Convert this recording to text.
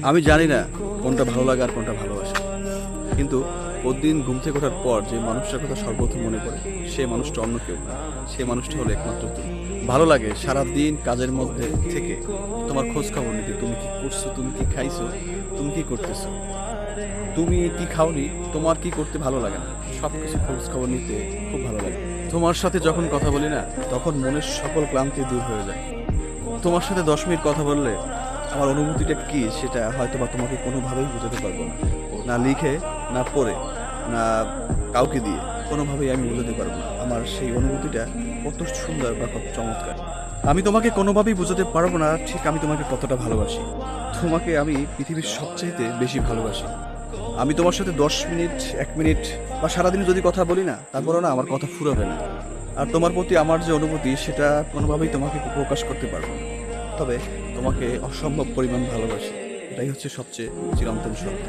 আমি জানি না কোনটা ভালো লাগে আর কোনটা ভালোবাসা, কিন্তু প্রতিদিন ঘুম থেকে ওঠার পর যে মানুষটার কথা সর্বপ্রথম মনে পড়ে সে মানুষটা অন্য কেউ না, সে মানুষটা হলো একমাত্র তুমি। ভালো লাগে সারাদিন কাজের মধ্যে থেকে তোমার খোঁজ খবর নিতে, তুমি কি করছো, তুমি কি খাইছো, তুমি কি করতেছো, তুমি কি খাওনি, তোমার কি করতে ভালো লাগে না, সব কিছু খোঁজ খবর নিতে খুব ভালো লাগে। তোমার সাথে যখন কথা বলি না, তখন মনের সকল ক্লান্তি দূর হয়ে যায়। তোমার সাথে 10 মিনিট কথা বললে আমার অনুভূতিটা কি সেটা হয়তো বা তোমাকে কোনোভাবেই বোঝাতে পারবো না, না লিখে, না পড়ে, না কাউকে দিয়ে, কোনোভাবেই আমি বোঝাতে পারবো না আমার সেই অনুভূতিটা কত সুন্দর বা কত চমৎকার। আমি তোমাকে কোনোভাবেই বোঝাতে পারবো না ঠিক আমি তোমাকে কতটা ভালোবাসি। তোমাকে আমি পৃথিবীর সবচাইতে বেশি ভালোবাসি। আমি তোমার সাথে 10 মিনিট, 1 মিনিট বা সারাদিন যদি কথা বলি না, তারপরেও না আমার কথা ফুরাবে না। আর তোমার প্রতি আমার যে অনুভূতি সেটা কোনোভাবেই তোমাকে প্রকাশ করতে পারবো না। তবে তোমাকে অসম্ভব পরিমাণ ভালোবাসি, এটাই হচ্ছে সবচেয়ে চিরন্তন সত্য।